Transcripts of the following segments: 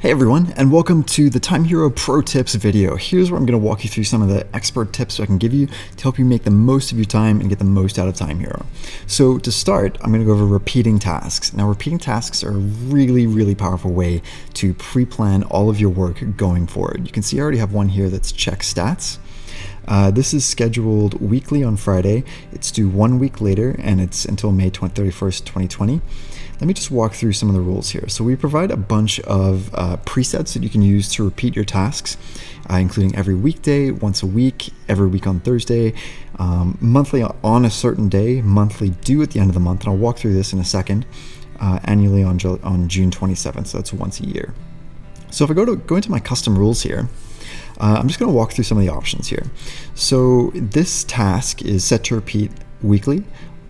Hey everyone, and welcome to the TimeHero Pro Tips video. Here's where I'm going to walk you through some of the expert tips I can give you to help you make the most of your time and get the most out of TimeHero. So to start, I'm going to go over repeating tasks. Now, repeating tasks are a really powerful way to pre-plan all of your work going forward. You can see I already have one here that's check stats. This is scheduled weekly on Friday. It's due 1 week later, and it's until May 31st, 2020. Let me just walk through some of the rules here. So we provide a bunch of presets that you can use to repeat your tasks, including every weekday, once a week, every week on Thursday, monthly on a certain day, monthly due at the end of the month, and I'll walk through this in a second, annually on June 27th, so that's once a year. So if I go into my custom rules here, I'm just going to walk through some of the options here. So this task is set to repeat weekly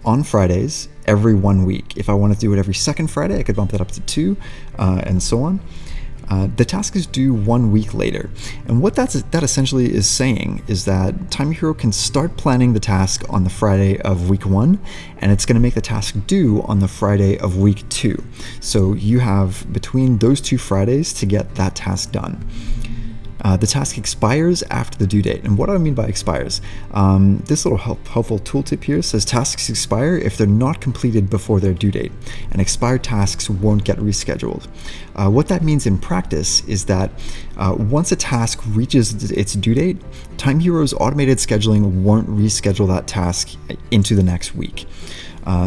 on Fridays every 1 week. If I want to do it every second Friday, I could bump that up to 2, and so on. The task is due 1 week later. And what that essentially is saying is that TimeHero can start planning the task on the Friday of week 1, and it's going to make the task due on the Friday of week 2. So you have between those 2 Fridays to get that task done. The task expires after the due date. And what do I mean by expires? This little helpful tooltip here says tasks expire if they're not completed before their due date, and expired tasks won't get rescheduled. What that means in practice is that once a task reaches its due date, TimeHero's automated scheduling won't reschedule that task into the next week.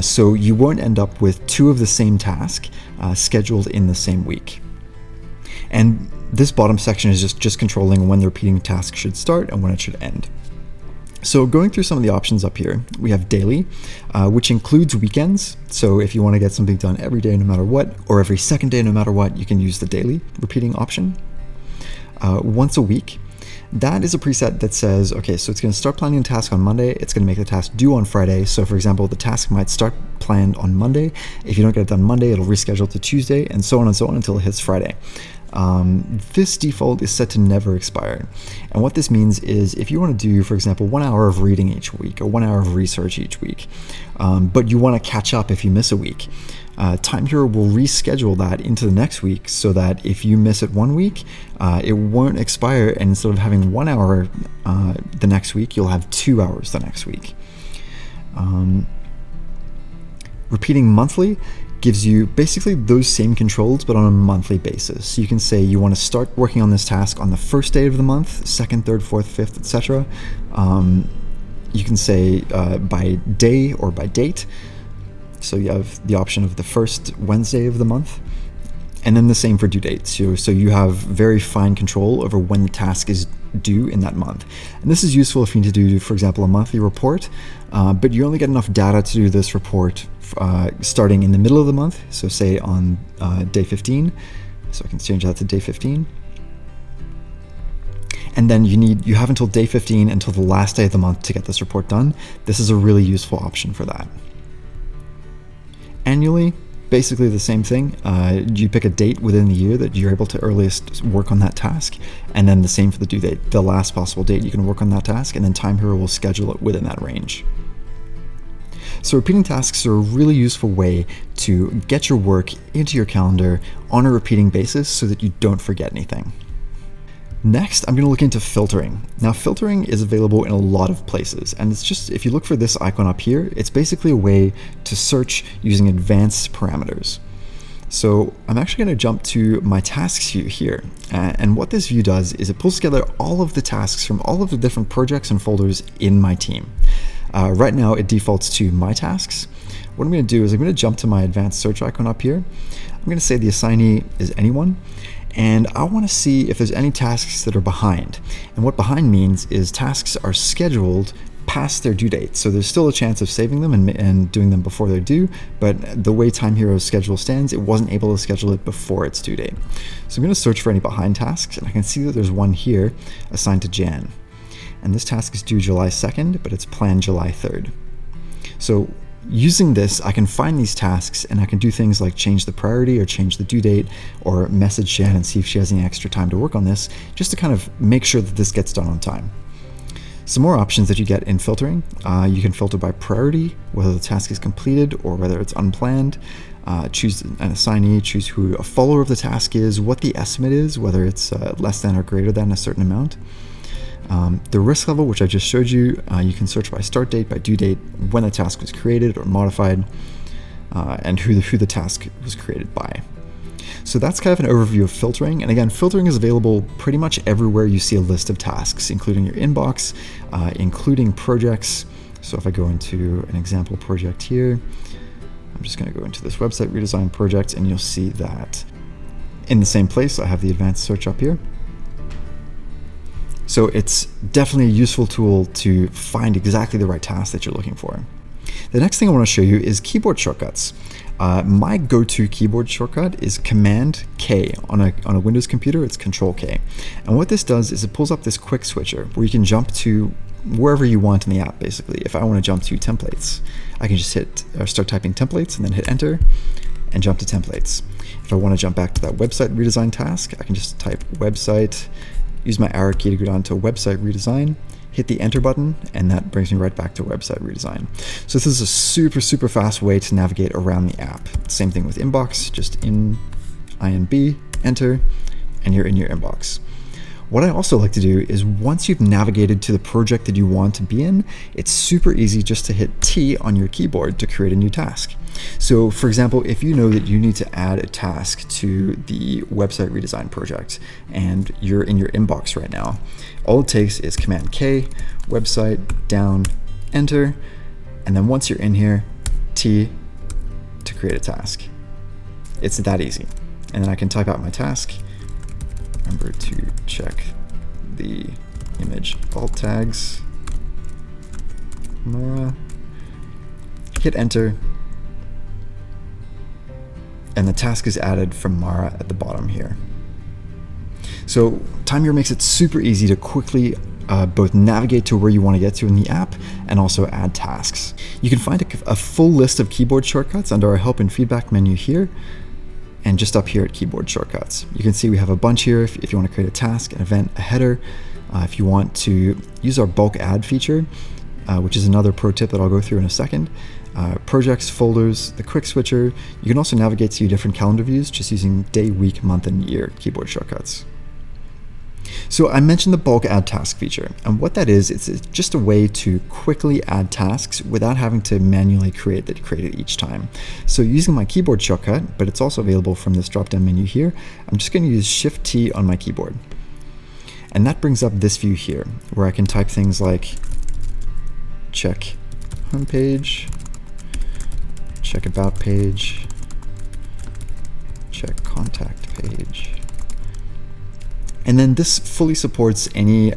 So you won't end up with 2 of the same task scheduled in the same week. And this bottom section is just controlling when the repeating task should start and when it should end. So going through some of the options up here, we have daily, which includes weekends. So if you want to get something done every day no matter what, or every second day no matter what, you can use the daily repeating option. Once a week, that is a preset that says, okay, so it's going to start planning the task on Monday. It's going to make the task due on Friday. So for example, the task might start planned on Monday. If you don't get it done Monday, it'll reschedule to Tuesday, and so on until it hits Friday. This default is set to never expire. And what this means is if you want to do, for example, 1 hour of reading each week or 1 hour of research each week, but you want to catch up if you miss a week, TimeHero will reschedule that into the next week so that if you miss it 1 week, it won't expire, and instead of having 1 hour the next week, you'll have 2 hours the next week. Repeating monthly gives you basically those same controls, but on a monthly basis. So you can say you want to start working on this task on the first day of the month, second, third, fourth, fifth, etc. You can say by day or by date. So you have the option of the first Wednesday of the month, and then the same for due date. So you have very fine control over when the task is due in that month. And this is useful if you need to do, for example, a monthly report, but you only get enough data to do this report starting in the middle of the month, so say on day 15. So I can change that to day 15. And then you have until day 15, until the last day of the month, to get this report done. This is a really useful option for that. Annually, basically the same thing. You pick a date within the year that you're able to earliest work on that task, and then the same for the due date. The last possible date you can work on that task, and then TimeHero will schedule it within that range. So repeating tasks are a really useful way to get your work into your calendar on a repeating basis so that you don't forget anything. Next, I'm going to look into filtering. Now, filtering is available in a lot of places, and it's just, if you look for this icon up here, it's basically a way to search using advanced parameters. So I'm actually going to jump to my tasks view here, and what this view does is it pulls together all of the tasks from all of the different projects and folders in my team. Right now, it defaults to my tasks. What I'm going to do is I'm going to jump to my advanced search icon up here. I'm going to say the assignee is anyone, and I want to see if there's any tasks that are behind. And what behind means is tasks are scheduled past their due date. So there's still a chance of saving them and doing them before they're due, but the way TimeHero's schedule stands, it wasn't able to schedule it before its due date. So I'm going to search for any behind tasks, and I can see that there's one here assigned to Jan. And this task is due July 2nd, but it's planned July 3rd. So using this, I can find these tasks, and I can do things like change the priority or change the due date, or message Jan and see if she has any extra time to work on this, just to kind of make sure that this gets done on time. Some more options that you get in filtering. You can filter by priority, whether the task is completed or whether it's unplanned. Choose an assignee, choose who a follower of the task is, what the estimate is, whether it's less than or greater than a certain amount. The risk level, which I just showed you, you can search by start date, by due date, when the task was created or modified, and who the task was created by. So that's kind of an overview of filtering. And again, filtering is available pretty much everywhere you see a list of tasks, including your inbox, including projects. So if I go into an example project here, I'm just going to go into this website redesign project, and you'll see that in the same place I have the advanced search up here. So it's definitely a useful tool to find exactly the right task that you're looking for. The next thing I want to show you is keyboard shortcuts. My go-to keyboard shortcut is Command K. On a Windows computer, it's Control K. And what this does is it pulls up this quick switcher where you can jump to wherever you want in the app, basically. If I want to jump to templates, I can just start typing templates and then hit enter and jump to templates. If I want to jump back to that website redesign task, I can just type website, use my arrow key to go down to website redesign, hit the enter button, and that brings me right back to website redesign. So this is a super fast way to navigate around the app. Same thing with inbox, just in INB, enter, and you're in your inbox. What I also like to do is once you've navigated to the project that you want to be in, it's super easy just to hit T on your keyboard to create a new task. So for example, if you know that you need to add a task to the website redesign project and you're in your inbox right now, all it takes is Command K, website, down, enter, and then once you're in here, T to create a task. It's that easy. And then I can type out my task. Remember to check the image alt tags. Hit enter. And the task is added from Mara at the bottom here. So TimeHero makes it super easy to quickly both navigate to where you want to get to in the app and also add tasks. You can find a full list of keyboard shortcuts under our help and feedback menu here, and just up here at keyboard shortcuts. You can see we have a bunch here if you want to create a task, an event, a header. If you want to use our bulk add feature, which is another pro tip that I'll go through in a second. Projects, folders, the quick switcher. You can also navigate to different calendar views just using day, week, month, and year keyboard shortcuts. So I mentioned the bulk add task feature, and what that is, it's just a way to quickly add tasks without having to manually create it each time. So using my keyboard shortcut, but it's also available from this drop-down menu here, I'm just going to use Shift T on my keyboard. And that brings up this view here, where I can type things like check homepage, check about page, check contact page. And then this fully supports any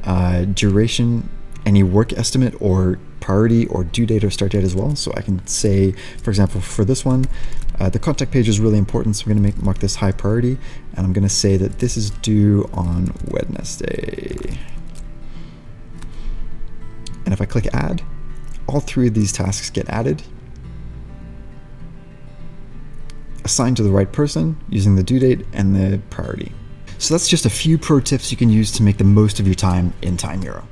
duration, any work estimate or priority or due date or start date as well. So I can say, for example, for this one, the contact page is really important, so I'm going to mark this high priority, and I'm going to say that this is due on Wednesday. And if I click add, all three of these tasks get added, assigned to the right person using the due date and the priority. So that's just a few pro tips you can use to make the most of your time in TimeHero.